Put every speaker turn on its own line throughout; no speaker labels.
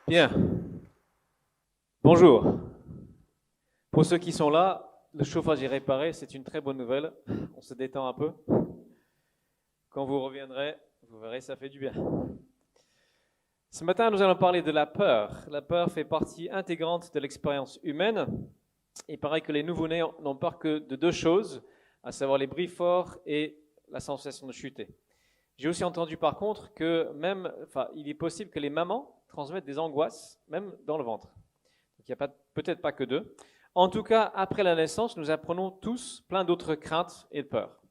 Bien, bonjour. Pour ceux qui sont là, le chauffage est réparé, c'est une très bonne nouvelle. On se détend un peu. Quand vous reviendrez, vous verrez, ça fait du bien. Ce matin, nous allons parler de la peur. La peur fait partie intégrante de l'expérience humaine. Il paraît que les nouveau-nés n'ont peur que de deux choses, à savoir les bruits forts et la sensation de chuter. J'ai aussi entendu par contre que il est possible que les mamans transmettent des angoisses, même dans le ventre. Donc il n'y a peut-être pas que deux. En tout cas, après la naissance, nous apprenons tous plein d'autres craintes et de peurs.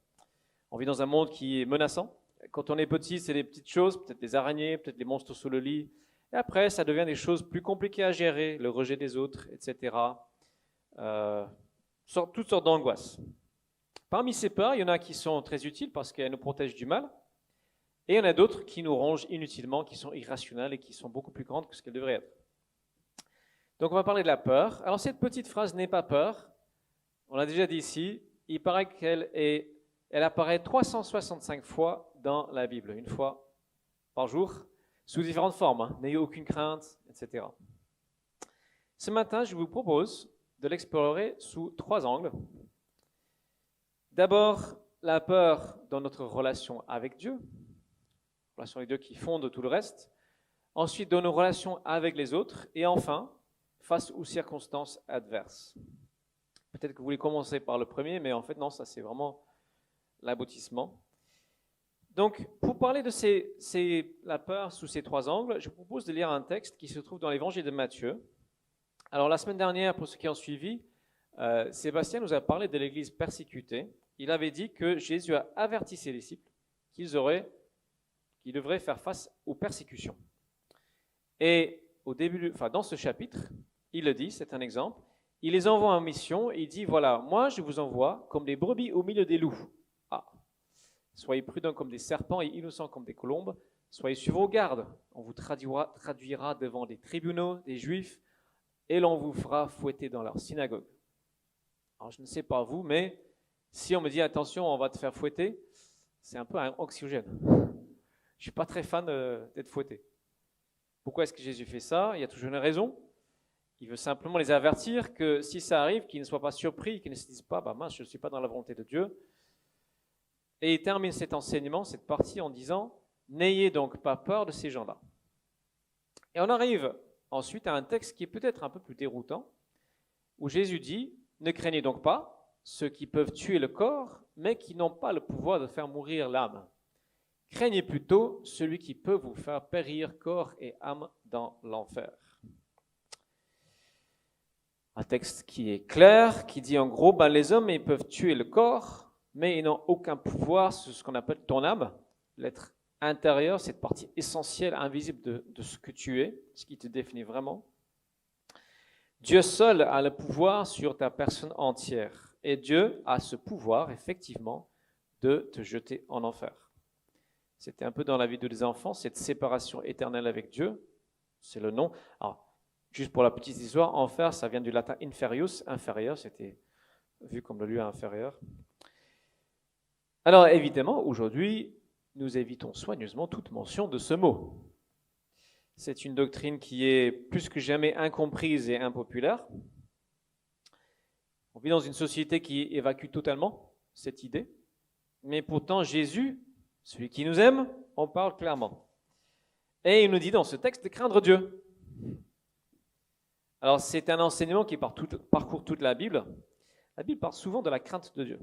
On vit dans un monde qui est menaçant. Quand on est petit, c'est des petites choses, peut-être des araignées, peut-être les monstres sous le lit. Et après, ça devient des choses plus compliquées à gérer, le rejet des autres, etc. Toutes sortes d'angoisses. Parmi ces peurs, il y en a qui sont très utiles parce qu'elles nous protègent du mal. Et il y en a d'autres qui nous rongent inutilement, qui sont irrationnelles et qui sont beaucoup plus grandes que ce qu'elles devraient être. Donc on va parler de la peur. Alors cette petite phrase « n'aie pas peur », on l'a déjà dit ici, il paraît qu'elle apparaît 365 fois dans la Bible, une fois par jour, sous différentes formes, n'ayez aucune crainte, etc. Ce matin, je vous propose de l'explorer sous trois angles. D'abord, la peur dans notre relation avec Dieu, relation avec Dieu qui fonde tout le reste. Ensuite, dans nos relations avec les autres. Et enfin, face aux circonstances adverses. Peut-être que vous voulez commencer par le premier, mais en fait, non, ça c'est vraiment l'aboutissement. Donc, pour parler de la peur sous ces trois angles, je vous propose de lire un texte qui se trouve dans l'évangile de Matthieu. Alors, la semaine dernière, pour ceux qui ont suivi, Sébastien nous a parlé de l'église persécutée. Il avait dit que Jésus a averti ses disciples qu'ils devraient faire face aux persécutions. Et dans ce chapitre, il le dit, c'est un exemple, il les envoie en mission et il dit, voilà, moi je vous envoie comme des brebis au milieu des loups. Soyez prudents comme des serpents et innocents comme des colombes, soyez sur vos gardes, on vous traduira devant des tribunaux, des juifs, et l'on vous fera fouetter dans leur synagogue. Alors je ne sais pas vous, mais si on me dit, attention, on va te faire fouetter, c'est un peu un anxiogène. Je ne suis pas très fan d'être fouetté. Pourquoi est-ce que Jésus fait ça? Il y a toujours une raison. Il veut simplement les avertir que si ça arrive, qu'ils ne soient pas surpris, qu'ils ne se disent pas, mince, je ne suis pas dans la volonté de Dieu. Et il termine cet enseignement, cette partie, en disant, n'ayez donc pas peur de ces gens-là. Et on arrive ensuite à un texte qui est peut-être un peu plus déroutant, où Jésus dit, ne craignez donc pas ceux qui peuvent tuer le corps, mais qui n'ont pas le pouvoir de faire mourir l'âme. Craignez plutôt celui qui peut vous faire périr corps et âme dans l'enfer. Un texte qui est clair, qui dit en gros, les hommes ils peuvent tuer le corps, mais ils n'ont aucun pouvoir sur ce qu'on appelle ton âme, l'être intérieur, cette partie essentielle, invisible de ce que tu es, ce qui te définit vraiment. Dieu seul a le pouvoir sur ta personne entière, et Dieu a ce pouvoir, effectivement, de te jeter en enfer. C'était un peu dans la vie des enfants, cette séparation éternelle avec Dieu, c'est le nom. Alors, juste pour la petite histoire, enfer, ça vient du latin inferius, inférieur, c'était vu comme le lieu inférieur. Alors évidemment, aujourd'hui, nous évitons soigneusement toute mention de ce mot. C'est une doctrine qui est plus que jamais incomprise et impopulaire. On vit dans une société qui évacue totalement cette idée, mais pourtant Jésus, celui qui nous aime, en parle clairement. Et il nous dit dans ce texte de craindre Dieu. Alors c'est un enseignement qui parcourt toute la Bible. La Bible parle souvent de la crainte de Dieu.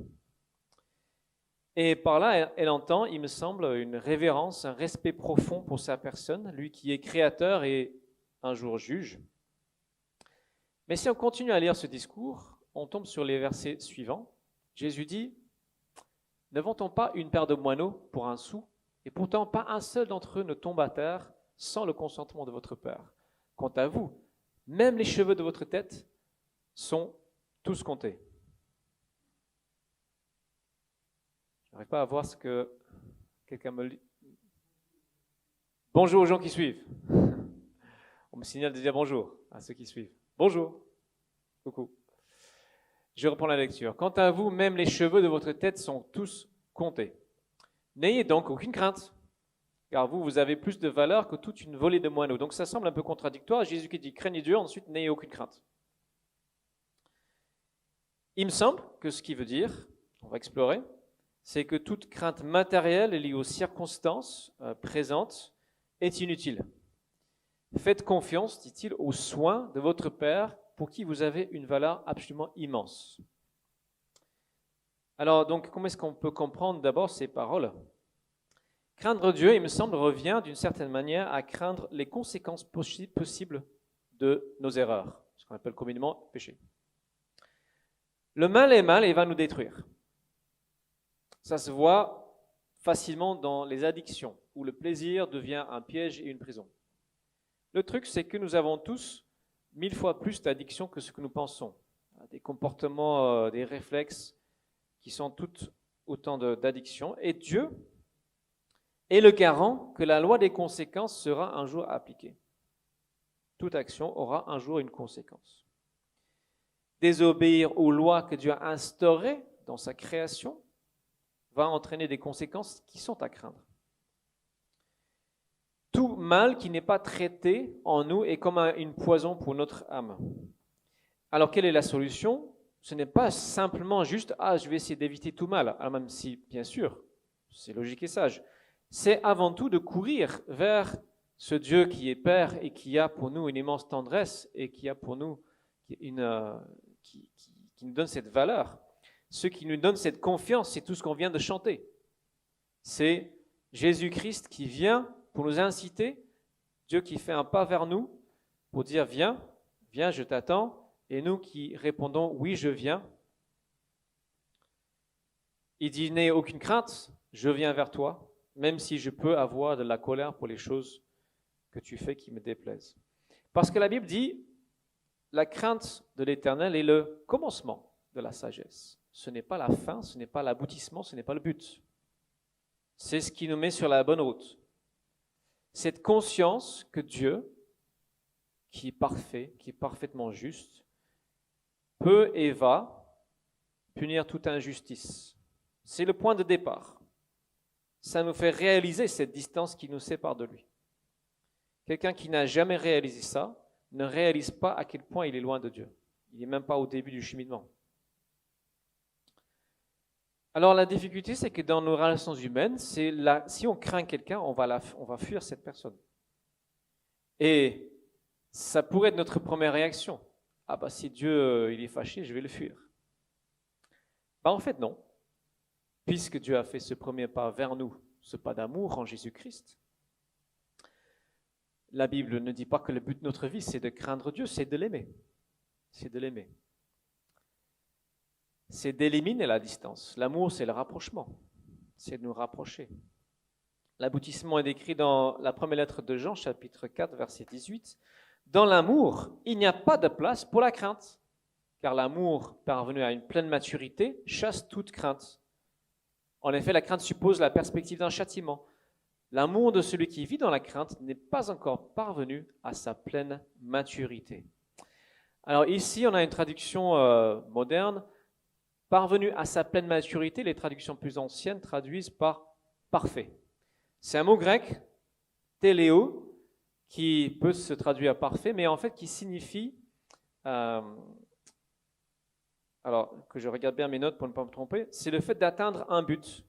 Et par là, elle entend, il me semble, une révérence, un respect profond pour sa personne, lui qui est créateur et un jour juge. Mais si on continue à lire ce discours, on tombe sur les versets suivants. Jésus dit, « Ne vend-on pas une paire de moineaux pour un sou, et pourtant pas un seul d'entre eux ne tombe à terre sans le consentement de votre Père. Quant à vous, même les cheveux de votre tête sont tous comptés. » Je n'arrive pas à voir ce que quelqu'un me dit. Bonjour aux gens qui suivent. On me signale de dire bonjour à ceux qui suivent. Bonjour. Coucou. Je reprends la lecture. Quant à vous, même les cheveux de votre tête sont tous comptés. N'ayez donc aucune crainte, car vous avez plus de valeur que toute une volée de moineaux. Donc ça semble un peu contradictoire. Jésus qui dit craignez Dieu, ensuite n'ayez aucune crainte. Il me semble que ce qu'il veut dire, on va explorer, c'est que toute crainte matérielle liée aux circonstances présentes est inutile. Faites confiance, dit-il, aux soins de votre Père pour qui vous avez une valeur absolument immense. Alors, donc, comment est-ce qu'on peut comprendre d'abord ces paroles ? Craindre Dieu, il me semble, revient d'une certaine manière à craindre les conséquences possibles de nos erreurs, ce qu'on appelle communément péché. Le mal est mal et va nous détruire. Ça se voit facilement dans les addictions, où le plaisir devient un piège et une prison. Le truc, c'est que nous avons tous 1000 fois plus d'addictions que ce que nous pensons. Des comportements, des réflexes qui sont toutes autant d'addictions. Et Dieu est le garant que la loi des conséquences sera un jour appliquée. Toute action aura un jour une conséquence. Désobéir aux lois que Dieu a instaurées dans sa création va entraîner des conséquences qui sont à craindre. Tout mal qui n'est pas traité en nous est comme une poison pour notre âme. Alors, quelle est la solution ? Ce n'est pas simplement juste « Ah, je vais essayer d'éviter tout mal », alors même si, bien sûr, c'est logique et sage. C'est avant tout de courir vers ce Dieu qui est Père et qui a pour nous une immense tendresse et qui a pour nous qui nous donne cette valeur. Ce qui nous donne cette confiance, c'est tout ce qu'on vient de chanter. C'est Jésus-Christ qui vient pour nous inciter, Dieu qui fait un pas vers nous pour dire « Viens, viens, je t'attends », et nous qui répondons « Oui, je viens ». Il dit « N'aie aucune crainte, je viens vers toi, même si je peux avoir de la colère pour les choses que tu fais qui me déplaisent. » Parce que la Bible dit « La crainte de l'Éternel est le commencement de la sagesse. » Ce n'est pas la fin, ce n'est pas l'aboutissement, ce n'est pas le but. C'est ce qui nous met sur la bonne route. Cette conscience que Dieu, qui est parfait, qui est parfaitement juste, peut et va punir toute injustice. C'est le point de départ. Ça nous fait réaliser cette distance qui nous sépare de lui. Quelqu'un qui n'a jamais réalisé ça ne réalise pas à quel point il est loin de Dieu. Il n'est même pas au début du cheminement. Alors la difficulté, c'est que dans nos relations humaines, si on craint quelqu'un, on va fuir cette personne. Et ça pourrait être notre première réaction. Ah bah si Dieu il est fâché, je vais le fuir. Bah en fait non. Puisque Dieu a fait ce premier pas vers nous, ce pas d'amour en Jésus-Christ, la Bible ne dit pas que le but de notre vie, c'est de craindre Dieu, c'est de l'aimer. C'est de l'aimer. C'est d'éliminer la distance. L'amour, c'est le rapprochement. C'est de nous rapprocher. L'aboutissement est décrit dans la première lettre de Jean, chapitre 4, verset 18. Dans l'amour, il n'y a pas de place pour la crainte, car l'amour, parvenu à une pleine maturité, chasse toute crainte. En effet, la crainte suppose la perspective d'un châtiment. L'amour de celui qui vit dans la crainte n'est pas encore parvenu à sa pleine maturité. Alors ici, on a une traduction moderne. Parvenu à sa pleine maturité, les traductions plus anciennes traduisent par parfait. C'est un mot grec, téléo, qui peut se traduire parfait, mais en fait qui signifie, alors que je regarde bien mes notes pour ne pas me tromper, c'est le fait d'atteindre un but,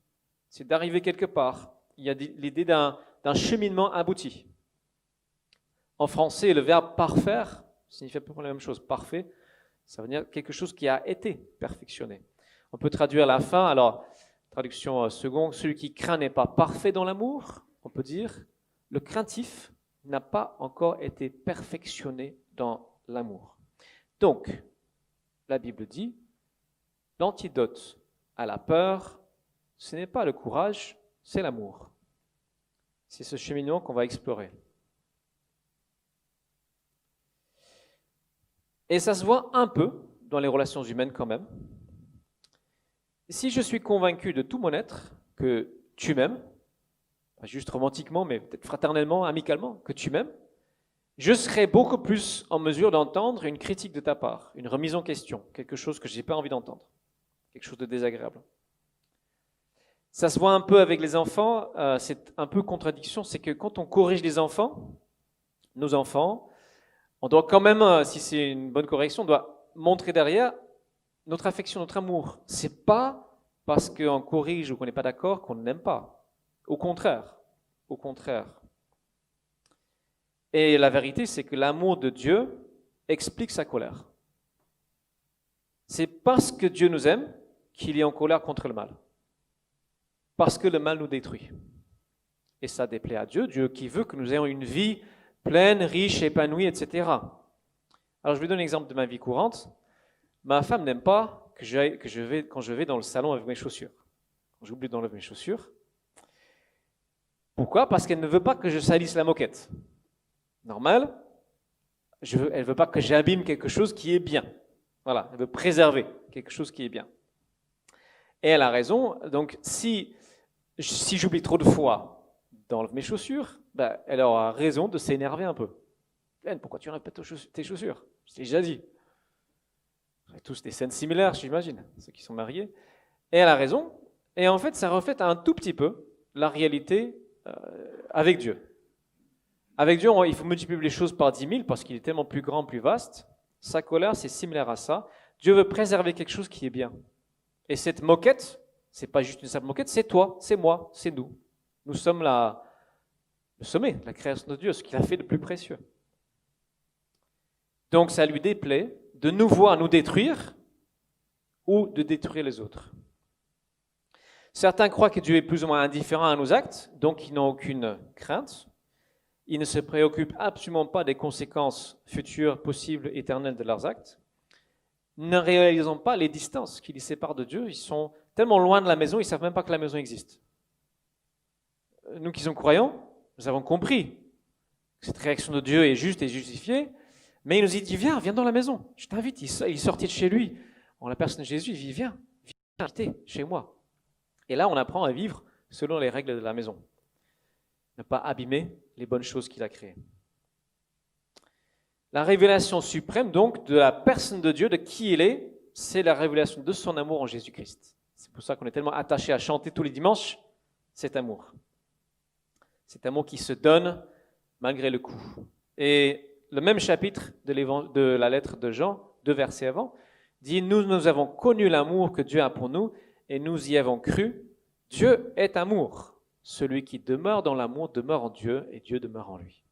c'est d'arriver quelque part. Il y a l'idée d'un cheminement abouti. En français, le verbe parfaire signifie à peu près la même chose. Parfait, ça veut dire quelque chose qui a été perfectionné. On peut traduire la fin, alors, traduction seconde, celui qui craint n'est pas parfait dans l'amour. On peut dire, le craintif n'a pas encore été perfectionné dans l'amour. Donc, la Bible dit, l'antidote à la peur, ce n'est pas le courage, c'est l'amour. C'est ce cheminement qu'on va explorer. Et ça se voit un peu dans les relations humaines quand même. Si je suis convaincu de tout mon être que tu m'aimes, pas juste romantiquement, mais peut-être fraternellement, amicalement, que tu m'aimes, je serai beaucoup plus en mesure d'entendre une critique de ta part, une remise en question, quelque chose que je n'ai pas envie d'entendre, quelque chose de désagréable. Ça se voit un peu avec les enfants, c'est un peu contradiction, c'est que quand on corrige les enfants, nos enfants, on doit quand même, si c'est une bonne correction, on doit montrer derrière notre affection, notre amour. C'est pas parce qu'on corrige ou qu'on n'est pas d'accord qu'on n'aime pas. Au contraire, au contraire. Et la vérité, c'est que l'amour de Dieu explique sa colère. C'est parce que Dieu nous aime qu'il est en colère contre le mal. Parce que le mal nous détruit. Et ça déplaît à Dieu, Dieu qui veut que nous ayons une vie pleine, riche, épanouie, etc. Alors je vais donner un exemple de ma vie courante. Ma femme n'aime pas quand je vais dans le salon avec mes chaussures. Quand j'oublie d'enlever mes chaussures. Pourquoi? Parce qu'elle ne veut pas que je salisse la moquette. Normal. Elle ne veut pas que j'abîme quelque chose qui est bien. Voilà, elle veut préserver quelque chose qui est bien. Et elle a raison. Donc si j'oublie trop de fois d'enlever mes chaussures, elle aura raison de s'énerver un peu. Pourquoi tu n'enlèves pas tes chaussures? Je t'ai déjà dit. Vous avez tous des scènes similaires, j'imagine, ceux qui sont mariés. Et elle a raison. Et en fait, ça reflète un tout petit peu la réalité avec Dieu. Avec Dieu, il faut multiplier les choses par 10 000 parce qu'il est tellement plus grand, plus vaste. Sa colère, c'est similaire à ça. Dieu veut préserver quelque chose qui est bien. Et cette moquette, c'est pas juste une simple moquette, c'est toi, c'est moi, c'est nous. Nous sommes le sommet, la création de Dieu, ce qu'il a fait de plus précieux. Donc ça lui déplaît de nous voir nous détruire ou de détruire les autres. Certains croient que Dieu est plus ou moins indifférent à nos actes, donc ils n'ont aucune crainte. Ils ne se préoccupent absolument pas des conséquences futures, possibles, éternelles de leurs actes. Ne réalisant pas les distances qui les séparent de Dieu, ils sont tellement loin de la maison, ils ne savent même pas que la maison existe. Nous qui sommes croyants, nous avons compris que cette réaction de Dieu est juste et justifiée, mais il nous dit, viens dans la maison, je t'invite. Il sortit de chez lui, en la personne de Jésus, il dit, viens chez moi. Et là, on apprend à vivre selon les règles de la maison. Ne pas abîmer les bonnes choses qu'il a créées. La révélation suprême, donc, de la personne de Dieu, de qui il est, c'est la révélation de son amour en Jésus-Christ. C'est pour ça qu'on est tellement attaché à chanter tous les dimanches cet amour. Cet amour qui se donne malgré le coup. Et le même chapitre de la lettre de Jean, 2 versets avant, dit « Nous avons connu l'amour que Dieu a pour nous et nous y avons cru. Dieu est amour. Celui qui demeure dans l'amour demeure en Dieu et Dieu demeure en lui. »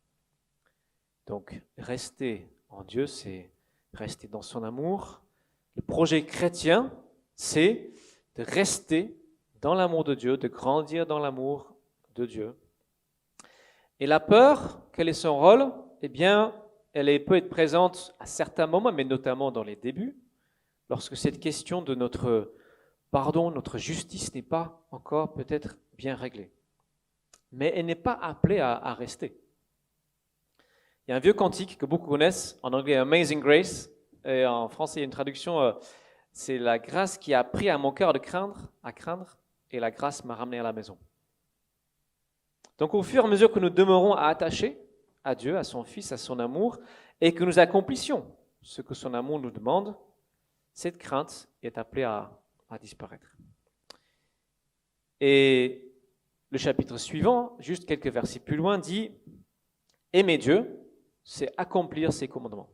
Donc, rester en Dieu, c'est rester dans son amour. Le projet chrétien, c'est de rester dans l'amour de Dieu, de grandir dans l'amour de Dieu. Et la peur, quel est son rôle? Eh bien, elle peut être présente à certains moments, mais notamment dans les débuts, lorsque cette question de notre pardon, notre justice n'est pas encore peut-être bien réglée. Mais elle n'est pas appelée à rester. Il y a un vieux cantique que beaucoup connaissent, en anglais Amazing Grace, et en français il y a une traduction, c'est la grâce qui a appris à mon cœur à craindre, et la grâce m'a ramené à la maison. Donc au fur et à mesure que nous demeurons attachés à Dieu, à son Fils, à son amour, et que nous accomplissions ce que son amour nous demande, cette crainte est appelée à disparaître. Et le chapitre suivant, juste quelques versets plus loin, dit « Aimer Dieu, c'est accomplir ses commandements,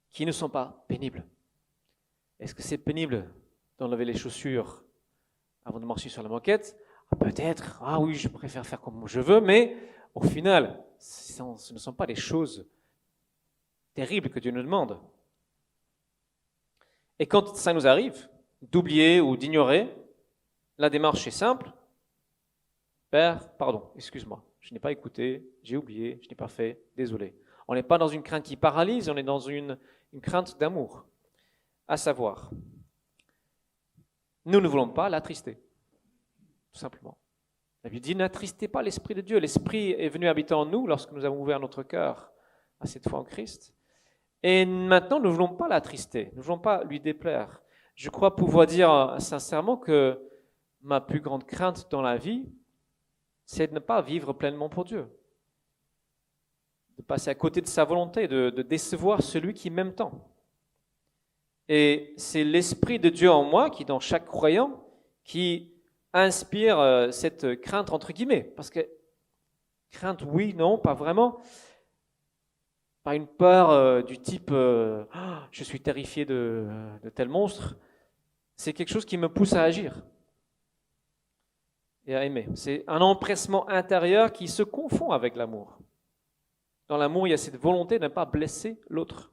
qui ne sont pas pénibles. » Est-ce que c'est pénible d'enlever les chaussures avant de marcher sur la moquette? Peut-être, oui, je préfère faire comme je veux, mais au final, ce ne sont pas des choses terribles que Dieu nous demande. Et quand ça nous arrive, d'oublier ou d'ignorer, la démarche est simple. Père, pardon, excuse-moi, je n'ai pas écouté, j'ai oublié, je n'ai pas fait, désolé. On n'est pas dans une crainte qui paralyse, on est dans une crainte d'amour. À savoir, nous ne voulons pas l'attrister, tout simplement. La Bible dit, n'attristez pas l'Esprit de Dieu. L'Esprit est venu habiter en nous lorsque nous avons ouvert notre cœur à cette foi en Christ. Et maintenant, nous ne voulons pas l'attrister, nous ne voulons pas lui déplaire. Je crois pouvoir dire sincèrement que ma plus grande crainte dans la vie, c'est de ne pas vivre pleinement pour Dieu. De passer à côté de sa volonté, de décevoir celui qui m'aime tant. Et c'est l'Esprit de Dieu en moi qui, dans chaque croyant, qui inspire cette crainte entre guillemets, parce que crainte, oui, non, pas vraiment. Pas une peur du type je suis terrifié de tel monstre. C'est quelque chose qui me pousse à agir et à aimer. C'est un empressement intérieur qui se confond avec l'amour. Dans l'amour, il y a cette volonté de ne pas blesser l'autre,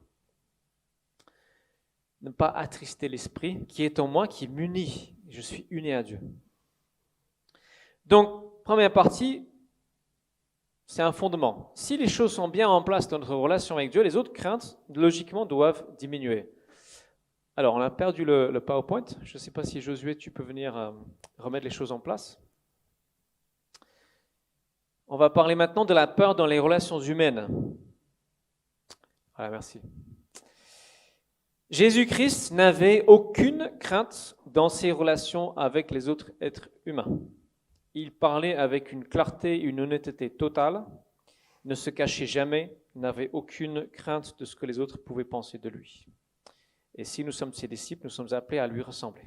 de ne pas attrister l'esprit qui est en moi, qui m'unit. Je suis uni à Dieu. Donc, première partie, c'est un fondement. Si les choses sont bien en place dans notre relation avec Dieu, les autres craintes, logiquement, doivent diminuer. Alors, on a perdu le PowerPoint. Je ne sais pas si Josué, tu peux venir remettre les choses en place. On va parler maintenant de la peur dans les relations humaines. Voilà, merci. Jésus-Christ n'avait aucune crainte dans ses relations avec les autres êtres humains. Il parlait avec une clarté, une honnêteté totale, ne se cachait jamais, n'avait aucune crainte de ce que les autres pouvaient penser de lui. Et si nous sommes ses disciples, nous sommes appelés à lui ressembler.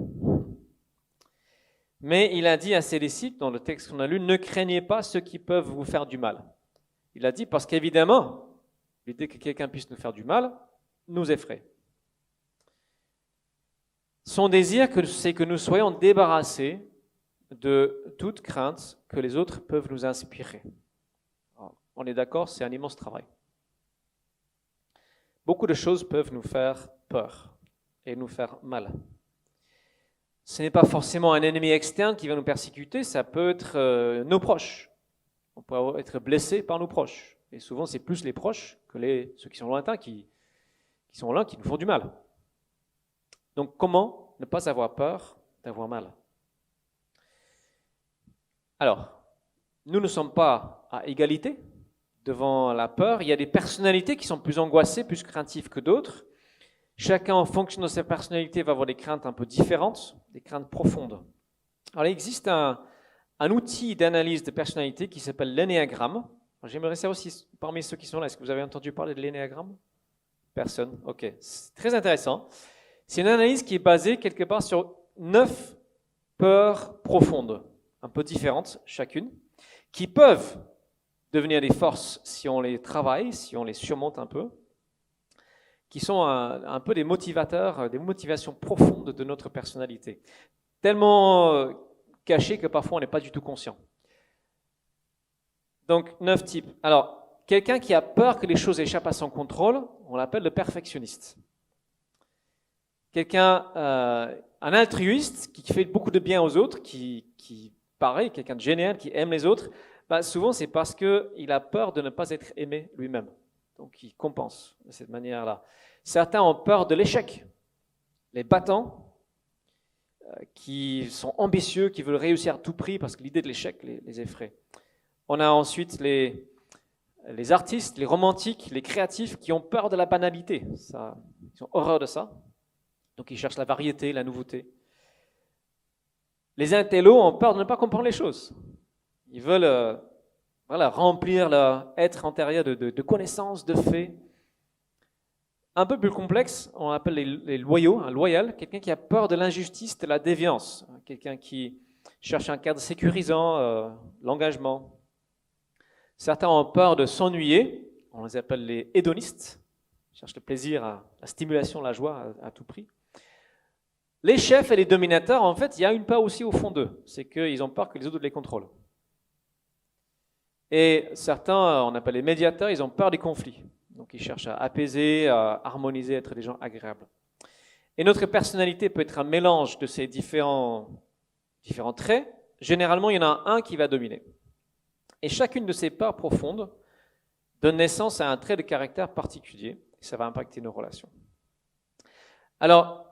Mais il a dit à ses disciples, dans le texte qu'on a lu, ne craignez pas ceux qui peuvent vous faire du mal. Il a dit parce qu'évidemment, l'idée que quelqu'un puisse nous faire du mal nous effraie. Son désir, c'est que nous soyons débarrassés de toute crainte que les autres peuvent nous inspirer. Alors, on est d'accord, c'est un immense travail. Beaucoup de choses peuvent nous faire peur et nous faire mal. Ce n'est pas forcément un ennemi externe qui va nous persécuter, ça peut être nos proches. On peut être blessé par nos proches. Et souvent, c'est plus les proches que ceux qui sont lointains qui sont là, qui nous font du mal. Donc, comment ne pas avoir peur d'avoir mal ? Alors, nous ne sommes pas à égalité devant la peur. Il y a des personnalités qui sont plus angoissées, plus craintives que d'autres. Chacun, en fonction de sa personnalité, va avoir des craintes un peu différentes, des craintes profondes. Alors, il existe un outil d'analyse de personnalité qui s'appelle l'énéagramme. J'aimerais savoir si, parmi ceux qui sont là, est-ce que vous avez entendu parler de l'énéagramme ? Personne ? Ok, c'est très intéressant. C'est une analyse qui est basée quelque part sur 9 peurs profondes, un peu différentes chacune, qui peuvent devenir des forces si on les travaille, si on les surmonte un peu, qui sont un peu des motivateurs, des motivations profondes de notre personnalité, tellement cachées que parfois on n'est pas du tout conscient. Donc 9 types. Alors, quelqu'un qui a peur que les choses échappent à son contrôle, on l'appelle le perfectionniste. Quelqu'un, un altruiste qui fait beaucoup de bien aux autres, qui pareil, quelqu'un de génial, qui aime les autres, souvent c'est parce qu'il a peur de ne pas être aimé lui-même. Donc il compense de cette manière-là. Certains ont peur de l'échec. Les battants, qui sont ambitieux, qui veulent réussir à tout prix parce que l'idée de l'échec les effraie. On a ensuite les artistes, les romantiques, les créatifs qui ont peur de la banalité. Ils ont horreur de ça. Donc ils cherchent la variété, la nouveauté. Les intellos ont peur de ne pas comprendre les choses. Ils veulent remplir leur être intérieur de connaissances, de faits. Un peu plus complexe, on appelle les loyaux, un loyal, quelqu'un qui a peur de l'injustice, de la déviance, quelqu'un qui cherche un cadre sécurisant, l'engagement. Certains ont peur de s'ennuyer, on les appelle les hédonistes, ils cherchent le plaisir, la stimulation, la joie à tout prix. Les chefs et les dominateurs, en fait, il y a une peur aussi au fond d'eux, c'est qu'ils ont peur que les autres les contrôlent. Et certains, on appelle les médiateurs, ils ont peur des conflits. Donc ils cherchent à apaiser, à harmoniser, à être des gens agréables. Et notre personnalité peut être un mélange de ces différents traits. Généralement, il y en a un qui va dominer. Et chacune de ces peurs profondes donne naissance à un trait de caractère particulier. Et ça va impacter nos relations. Alors,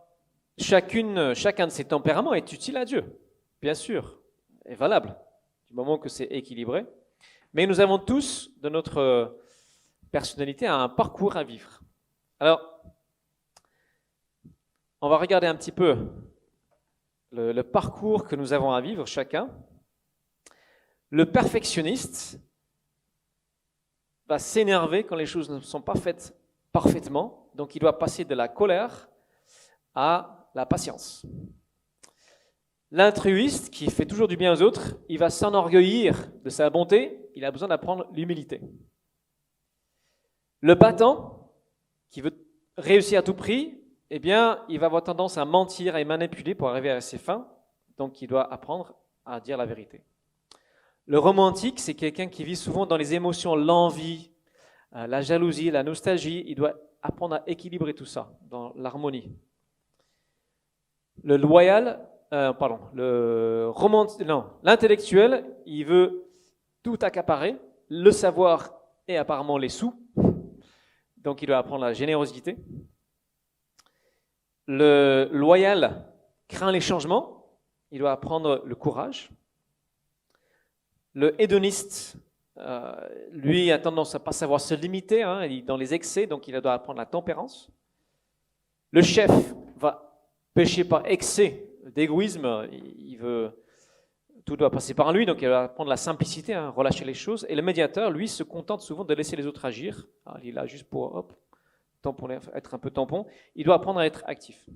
chacun de ces tempéraments est utile à Dieu, bien sûr, est valable, du moment que c'est équilibré. Mais nous avons tous, de notre personnalité, un parcours à vivre. Alors, on va regarder un petit peu le parcours que nous avons à vivre, chacun. Le perfectionniste va s'énerver quand les choses ne sont pas faites parfaitement, donc il doit passer de la colère à la patience. L'altruiste qui fait toujours du bien aux autres, il va s'enorgueillir de sa bonté, il a besoin d'apprendre l'humilité. Le battant, qui veut réussir à tout prix, eh bien, il va avoir tendance à mentir et manipuler pour arriver à ses fins, donc il doit apprendre à dire la vérité. Le romantique, c'est quelqu'un qui vit souvent dans les émotions, l'envie, la jalousie, la nostalgie, il doit apprendre à équilibrer tout ça dans l'harmonie. Le loyal, l'intellectuel, il veut tout accaparer, le savoir et apparemment les sous, donc il doit apprendre la générosité. Le loyal craint les changements, il doit apprendre le courage. Le hédoniste, lui, a tendance à ne pas savoir se limiter, il est dans les excès, donc il doit apprendre la tempérance. Le chef va pécher par excès d'égoïsme, tout doit passer par lui, donc il doit apprendre la simplicité, relâcher les choses. Et le médiateur, lui, se contente souvent de laisser les autres agir. Alors, il est là juste pour tamponner, être un peu tampon. Il doit apprendre à être actif.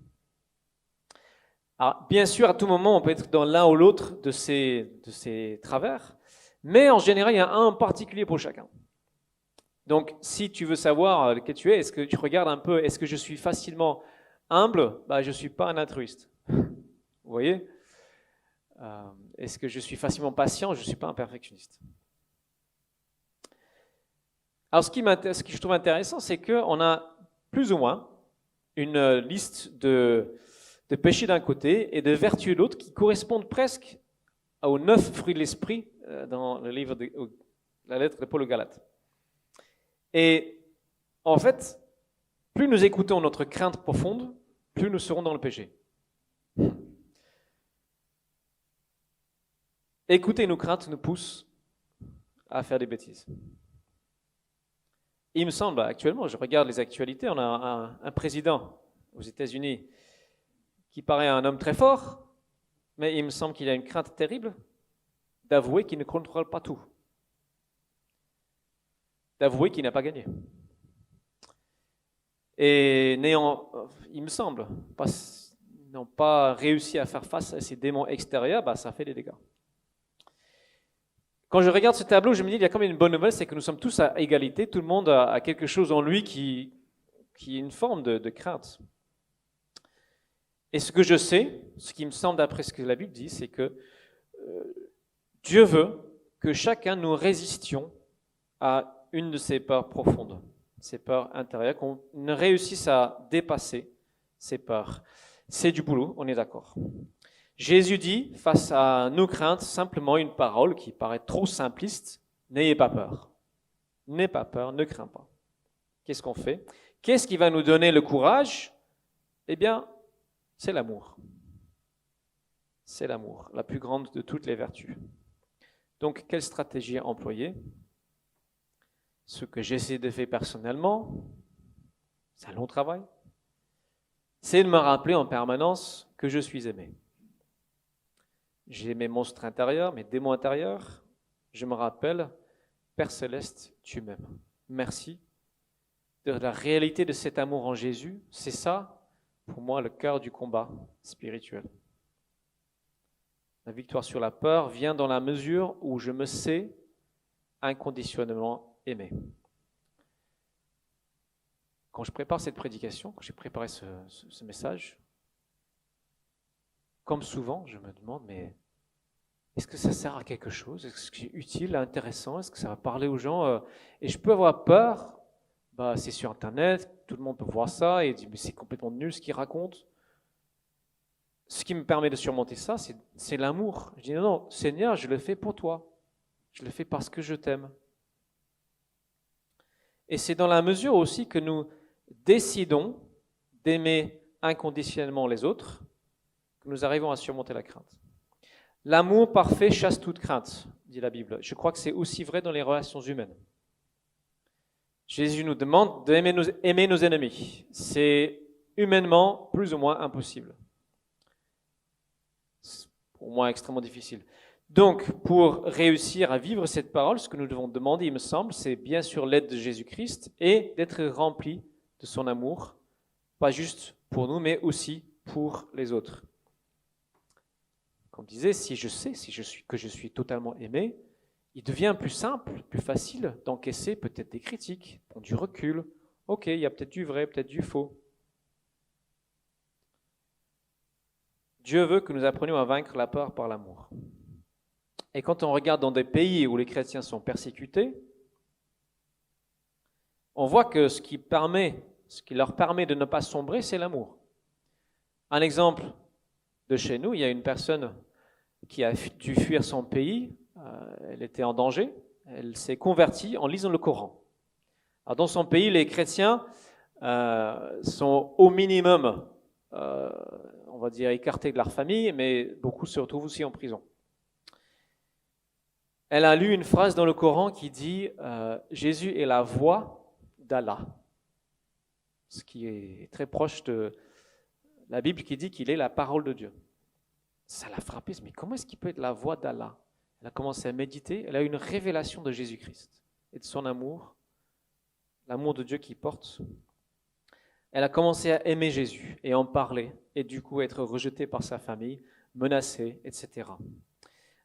Alors, bien sûr, à tout moment, on peut être dans l'un ou l'autre de ces travers, mais en général, il y a un en particulier pour chacun. Donc, si tu veux savoir lequel tu es, est-ce que tu regardes un peu, est-ce que je suis facilement humble? Je ne suis pas un altruiste. Vous voyez? Est-ce que je suis facilement patient? Je ne suis pas un perfectionniste. Alors, ce que je trouve intéressant, c'est qu'on a plus ou moins une liste de péchés d'un côté et de vertus de l'autre qui correspondent presque aux 9 fruits de l'esprit dans le livre la lettre de Paul aux Galates. Et en fait, plus nous écoutons notre crainte profonde, plus nous serons dans le péché. Écouter nos craintes nous pousse à faire des bêtises. Il me semble, actuellement, je regarde les actualités, on a un président aux États-Unis qui paraît un homme très fort, mais il me semble qu'il a une crainte terrible d'avouer qu'il ne contrôle pas tout. D'avouer qu'il n'a pas gagné. Et il me semble, n'ont pas réussi à faire face à ces démons extérieurs, ça fait des dégâts. Quand je regarde ce tableau, je me dis qu'il y a quand même une bonne nouvelle, c'est que nous sommes tous à égalité, tout le monde a quelque chose en lui qui est une forme de crainte. Et ce que je sais, ce qui me semble d'après ce que la Bible dit, c'est que Dieu veut que chacun nous résistions à une de ces peurs profondes, ces peurs intérieures, qu'on ne réussisse à dépasser ces peurs. C'est du boulot, on est d'accord. Jésus dit, face à nos craintes, simplement une parole qui paraît trop simpliste, n'ayez pas peur. N'aie pas peur, ne crains pas. Qu'est-ce qu'on fait? Qu'est-ce qui va nous donner le courage? Eh bien, c'est l'amour. C'est l'amour, la plus grande de toutes les vertus. Donc, quelle stratégie employer? Ce que j'essaie de faire personnellement, c'est un long travail, c'est de me rappeler en permanence que je suis aimé. J'ai mes monstres intérieurs, mes démons intérieurs. Je me rappelle, Père Céleste, tu m'aimes. Merci de la réalité de cet amour en Jésus. C'est ça, pour moi, le cœur du combat spirituel. La victoire sur la peur vient dans la mesure où je me sais inconditionnellement aimé. Quand je prépare cette prédication, quand j'ai préparé ce message, comme souvent, je me demande, mais est-ce que ça sert à quelque chose? Est-ce que c'est utile, intéressant? Est-ce que ça va parler aux gens? Et je peux avoir peur, c'est sur Internet, tout le monde peut voir ça et dire, mais c'est complètement nul ce qu'il raconte. Ce qui me permet de surmonter ça, c'est l'amour. Je dis, non, Seigneur, je le fais pour toi. Je le fais parce que je t'aime. Et c'est dans la mesure aussi que nous décidons d'aimer inconditionnellement les autres que nous arrivons à surmonter la crainte. L'amour parfait chasse toute crainte, dit la Bible. Je crois que c'est aussi vrai dans les relations humaines. Jésus nous demande d'aimer nos ennemis. C'est humainement plus ou moins impossible. C'est pour moi extrêmement difficile. Donc, pour réussir à vivre cette parole, ce que nous devons demander, il me semble, c'est bien sûr l'aide de Jésus-Christ et d'être rempli de son amour, pas juste pour nous, mais aussi pour les autres. comme je disais, si je sais que je suis totalement aimé, il devient plus simple, plus facile d'encaisser peut-être des critiques, prendre du recul. Ok, il y a peut-être du vrai, peut-être du faux. Dieu veut que nous apprenions à vaincre la peur par l'amour. Et quand on regarde dans des pays où les chrétiens sont persécutés, on voit que ce qui leur permet de ne pas sombrer, c'est l'amour. Un exemple de chez nous, il y a une personne qui a dû fuir son pays, elle était en danger, elle s'est convertie en lisant le Coran. Alors dans son pays, les chrétiens sont au minimum, on va dire, écartés de leur famille, mais beaucoup se retrouvent aussi en prison. Elle a lu une phrase dans le Coran qui dit « Jésus est la voix d'Allah », ce qui est très proche de la Bible qui dit qu'il est la parole de Dieu. Ça l'a frappée, mais comment est-ce qu'il peut être la voix d'Allah? Elle a commencé à méditer, elle a eu une révélation de Jésus-Christ et de son amour, l'amour de Dieu qu'il porte. Elle a commencé à aimer Jésus et en parler, et du coup être rejetée par sa famille, menacée, etc.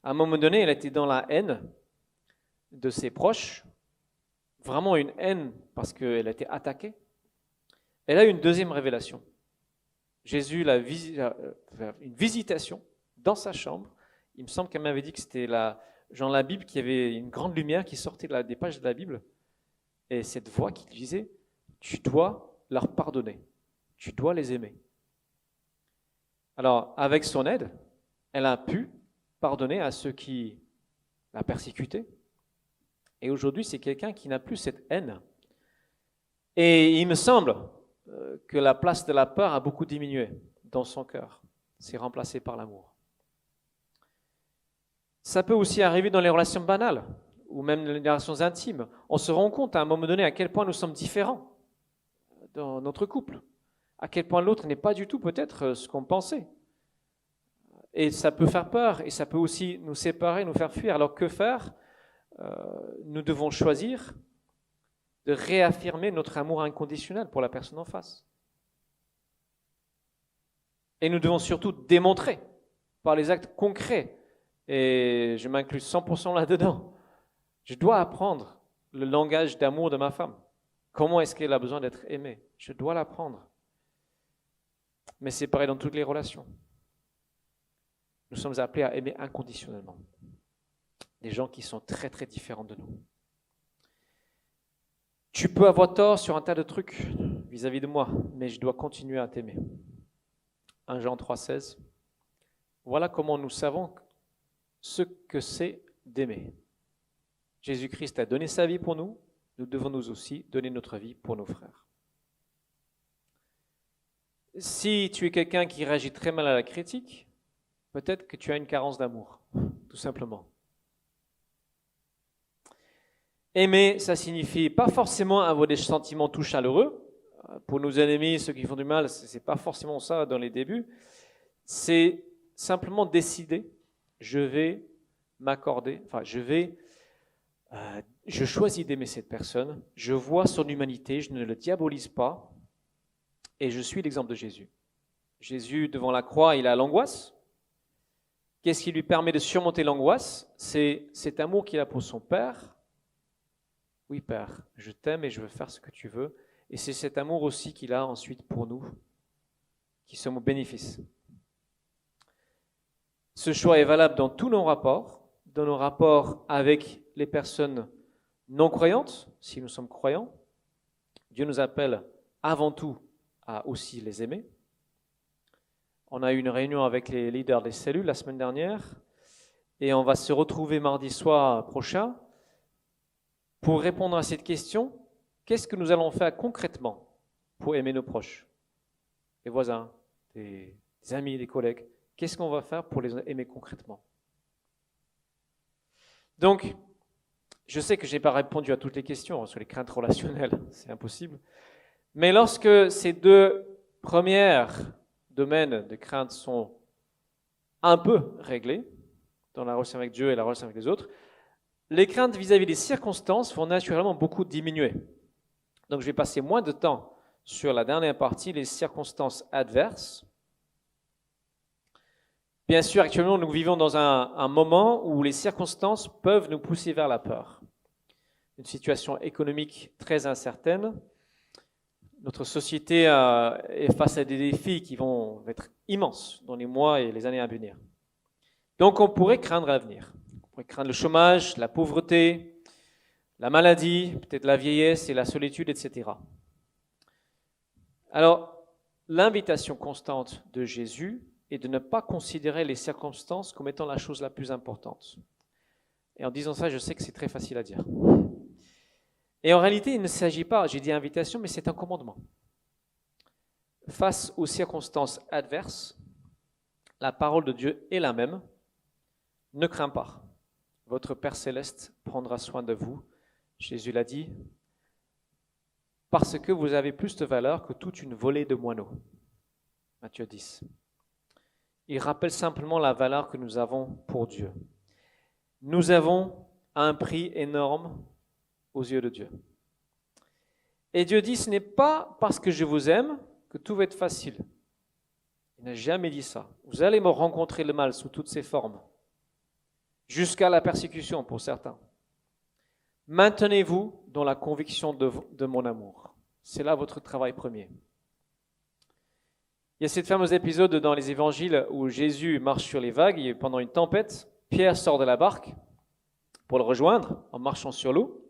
À un moment donné, elle était dans la haine de ses proches, vraiment une haine parce qu'elle a été attaquée. Elle a eu une deuxième révélation. Jésus l'a une visitation dans sa chambre. Il me semble qu'elle m'avait dit que c'était la Bible, qu'il y avait une grande lumière qui sortait des pages de la Bible. Et cette voix qui disait, tu dois leur pardonner, tu dois les aimer. Alors, avec son aide, elle a pu pardonner à ceux qui l'a persécuté. Et aujourd'hui, c'est quelqu'un qui n'a plus cette haine. Et il me semble que la place de la peur a beaucoup diminué dans son cœur. C'est remplacé par l'amour. Ça peut aussi arriver dans les relations banales, ou même dans les relations intimes. On se rend compte à un moment donné à quel point nous sommes différents dans notre couple, à quel point l'autre n'est pas du tout peut-être ce qu'on pensait. Et ça peut faire peur, et ça peut aussi nous séparer, nous faire fuir. Alors que faire? Nous devons choisir de réaffirmer notre amour inconditionnel pour la personne en face. Et nous devons surtout démontrer par les actes concrets, et je m'inclus 100% là-dedans, je dois apprendre le langage d'amour de ma femme. Comment est-ce qu'elle a besoin d'être aimée? Je dois l'apprendre. Mais c'est pareil dans toutes les relations. Nous sommes appelés à aimer inconditionnellement des gens qui sont très très différents de nous. Tu peux avoir tort sur un tas de trucs vis-à-vis de moi, mais je dois continuer à t'aimer. 1 Jean 3,16. Voilà comment nous savons ce que c'est d'aimer. Jésus-Christ a donné sa vie pour nous, nous devons nous aussi donner notre vie pour nos frères. Si tu es quelqu'un qui réagit très mal à la critique, peut-être que tu as une carence d'amour, tout simplement. Aimer, ça signifie pas forcément avoir des sentiments tout chaleureux. Pour nos ennemis, ceux qui font du mal, c'est pas forcément ça dans les débuts. C'est simplement décider, je vais m'accorder, je choisis d'aimer cette personne, je vois son humanité, je ne le diabolise pas, et je suis l'exemple de Jésus. Jésus, devant la croix, il a l'angoisse. Qu'est-ce qui lui permet de surmonter l'angoisse? C'est cet amour qu'il a pour son Père. Oui, Père, je t'aime et je veux faire ce que tu veux. Et c'est cet amour aussi qu'il a ensuite pour nous, qui sommes au bénéfice. Ce choix est valable dans tous nos rapports avec les personnes non croyantes, si nous sommes croyants. Dieu nous appelle avant tout à aussi les aimer. On a eu une réunion avec les leaders des cellules la semaine dernière et on va se retrouver mardi soir prochain pour répondre à cette question. Qu'est-ce que nous allons faire concrètement pour aimer nos proches, les voisins, des amis, des collègues? Qu'est-ce qu'on va faire pour les aimer concrètement? Donc, je sais que je n'ai pas répondu à toutes les questions sur les craintes relationnelles, c'est impossible. Mais lorsque ces deux premiers domaines de crainte sont un peu réglés, dans la relation avec Dieu et la relation avec les autres, les craintes vis-à-vis des circonstances vont naturellement beaucoup diminuer. Donc je vais passer moins de temps sur la dernière partie, les circonstances adverses. Bien sûr, actuellement, nous vivons dans un moment où les circonstances peuvent nous pousser vers la peur. Une situation économique très incertaine. Notre société est face à des défis qui vont être immenses dans les mois et les années à venir. Donc, on pourrait craindre l'avenir. On pourrait craindre le chômage, la pauvreté, la maladie, peut-être la vieillesse et la solitude, etc. Alors, l'invitation constante de Jésus est de ne pas considérer les circonstances comme étant la chose la plus importante. Et en disant ça, je sais que c'est très facile à dire. Et en réalité, il ne s'agit pas, j'ai dit invitation, mais c'est un commandement. Face aux circonstances adverses, la parole de Dieu est la même. Ne crains pas. Votre Père céleste prendra soin de vous. Jésus l'a dit, parce que vous avez plus de valeur que toute une volée de moineaux. Matthieu 10. Il rappelle simplement la valeur que nous avons pour Dieu. Nous avons un prix énorme aux yeux de Dieu. Et Dieu dit, ce n'est pas parce que je vous aime que tout va être facile. Il n'a jamais dit ça. Vous allez me rencontrer le mal sous toutes ses formes, jusqu'à la persécution pour certains. Maintenez-vous dans la conviction de mon amour. C'est là votre travail premier. Il y a cet fameux épisode dans les évangiles où Jésus marche sur les vagues et pendant une tempête, Pierre sort de la barque pour le rejoindre en marchant sur l'eau.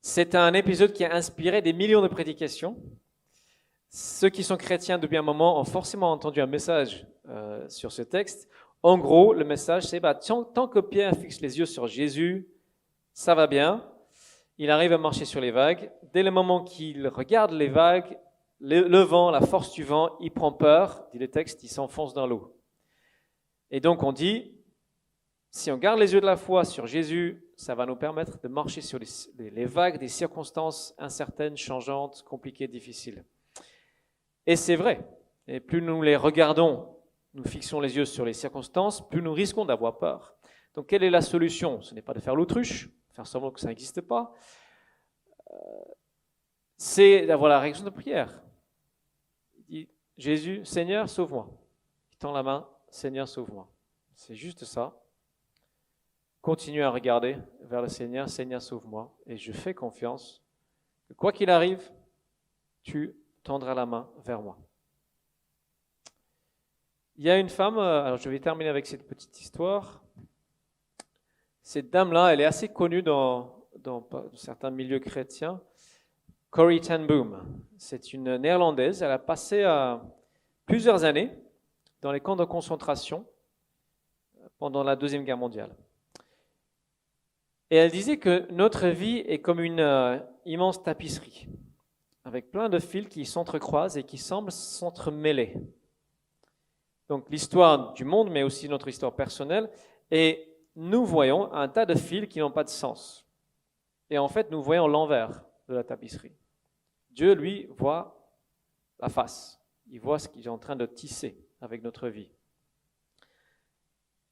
C'est un épisode qui a inspiré des millions de prédications. Ceux qui sont chrétiens depuis un moment ont forcément entendu un message sur ce texte. En gros, le message c'est tant que Pierre fixe les yeux sur Jésus, ça va bien. Il arrive à marcher sur les vagues. Dès le moment qu'il regarde les vagues, le vent, la force du vent, il prend peur, dit le texte, il s'enfonce dans l'eau. Et donc on dit, si on garde les yeux de la foi sur Jésus, ça va nous permettre de marcher sur les vagues des circonstances incertaines, changeantes, compliquées, difficiles. Et c'est vrai. Et plus nous les regardons, nous fixons les yeux sur les circonstances, plus nous risquons d'avoir peur. Donc quelle est la solution? Ce n'est pas de faire l'autruche, faire semblant que ça n'existe pas. C'est d'avoir la réaction de prière. Il dit, Jésus, Seigneur, sauve-moi. Il tend la main, Seigneur, sauve-moi. C'est juste ça. Continuez à regarder vers le Seigneur, Seigneur, sauve-moi. Et je fais confiance que quoi qu'il arrive, tu tendras la main vers moi. Il y a une femme, alors je vais terminer avec cette petite histoire. Cette dame-là, elle est assez connue dans certains milieux chrétiens. Corrie ten Boom, c'est une néerlandaise. Elle a passé plusieurs années dans les camps de concentration pendant la Deuxième Guerre mondiale. Et elle disait que notre vie est comme une immense tapisserie, avec plein de fils qui s'entrecroisent et qui semblent s'entremêler. Donc l'histoire du monde, mais aussi notre histoire personnelle, et nous voyons un tas de fils qui n'ont pas de sens. Et en fait, nous voyons l'envers de la tapisserie. Dieu, lui, voit la face. Il voit ce qu'il est en train de tisser avec notre vie.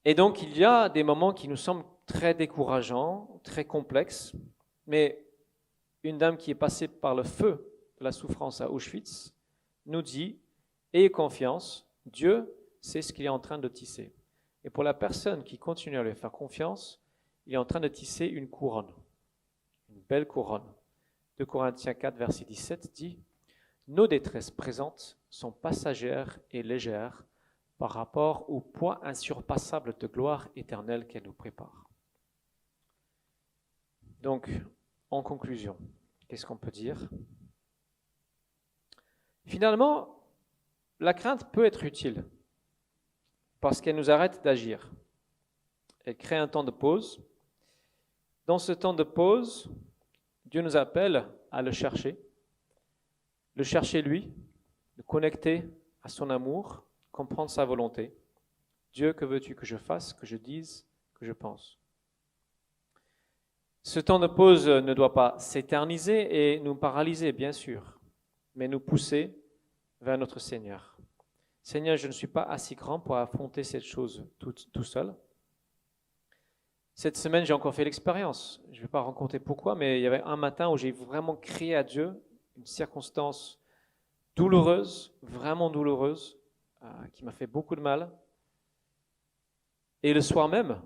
Et donc, il y a des moments qui nous semblent très décourageants, très complexes, mais une dame qui est passée par le feu de la souffrance à Auschwitz nous dit « Ayez confiance, Dieu sait ce qu'il est en train de tisser. » Et pour la personne qui continue à lui faire confiance, il est en train de tisser une couronne, une belle couronne. 2 Corinthiens 4, verset 17 dit « Nos détresses présentes sont passagères et légères par rapport au poids insurpassable de gloire éternelle qu'elle nous prépare. » Donc, en conclusion, qu'est-ce qu'on peut dire? Finalement, la crainte peut être utile parce qu'elle nous arrête d'agir. Elle crée un temps de pause. Dans ce temps de pause, Dieu nous appelle à le chercher lui, le connecter à son amour, comprendre sa volonté. Dieu, que veux-tu que je fasse, que je dise, que je pense? Ce temps de pause ne doit pas s'éterniser et nous paralyser, bien sûr, mais nous pousser vers notre Seigneur. Seigneur, je ne suis pas assez grand pour affronter cette chose tout seul. Cette semaine, j'ai encore fait l'expérience. Je ne vais pas raconter pourquoi, mais il y avait un matin où j'ai vraiment crié à Dieu, une circonstance douloureuse, vraiment douloureuse, qui m'a fait beaucoup de mal. Et le soir même,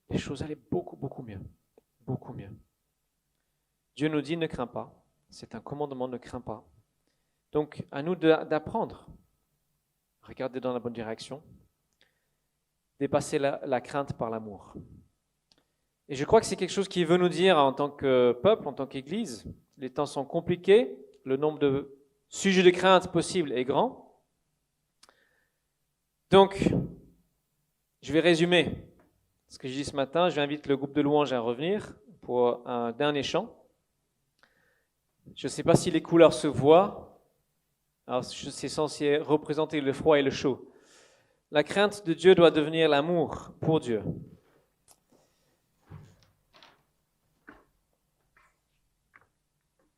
les choses allaient beaucoup, beaucoup mieux. Beaucoup mieux. Dieu nous dit, ne crains pas. C'est un commandement, ne crains pas. Donc, à nous d'apprendre. Regarder dans la bonne direction. Dépasser la crainte par l'amour. Et je crois que c'est quelque chose qu'il veut nous dire en tant que peuple, en tant qu'Église. Les temps sont compliqués, le nombre de sujets de crainte possibles est grand. Donc, je vais résumer ce que j'ai dit ce matin. J'invite le groupe de louanges à revenir pour un dernier chant. Je ne sais pas si les couleurs se voient. Alors, c'est censé représenter le froid et le chaud. La crainte de Dieu doit devenir l'amour pour Dieu.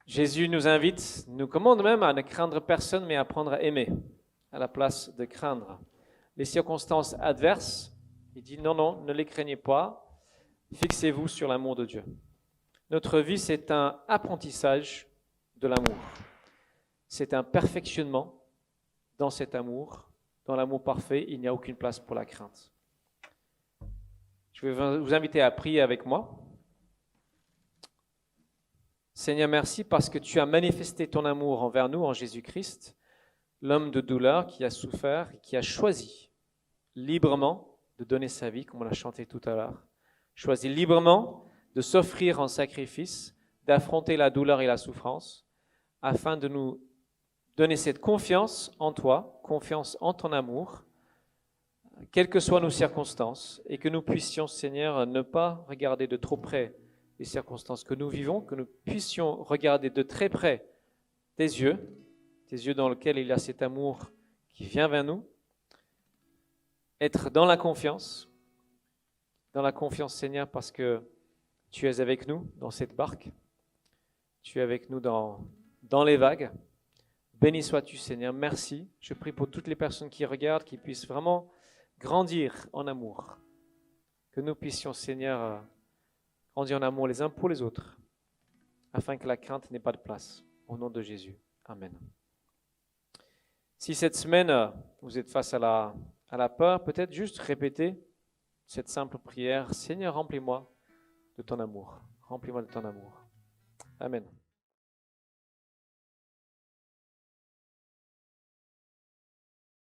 Jésus nous invite, nous commande même à ne craindre personne, mais à apprendre à aimer, à la place de craindre. Les circonstances adverses, il dit non, non, ne les craignez pas, fixez-vous sur l'amour de Dieu. Notre vie, c'est un apprentissage de l'amour. C'est un perfectionnement dans cet amour. Dans l'amour parfait, il n'y a aucune place pour la crainte. Je vais vous inviter à prier avec moi. Seigneur, merci parce que tu as manifesté ton amour envers nous en Jésus-Christ, l'homme de douleur qui a souffert et qui a choisi librement de donner sa vie, comme on l'a chanté tout à l'heure. Choisi librement de s'offrir en sacrifice, d'affronter la douleur et la souffrance, afin de nous donner cette confiance en toi, confiance en ton amour, quelles que soient nos circonstances, et que nous puissions, Seigneur, ne pas regarder de trop près les circonstances que nous vivons, que nous puissions regarder de très près tes yeux dans lesquels il y a cet amour qui vient vers nous, être dans la confiance, Seigneur, parce que tu es avec nous dans cette barque, tu es avec nous dans les vagues. Béni sois-tu, Seigneur, merci. Je prie pour toutes les personnes qui regardent, qui puissent vraiment grandir en amour. Que nous puissions, Seigneur, grandir en amour les uns pour les autres, afin que la crainte n'ait pas de place. Au nom de Jésus. Amen. Si cette semaine, vous êtes face à la peur, peut-être juste répétez cette simple prière. Seigneur, remplis-moi de ton amour. Remplis-moi de ton amour. Amen.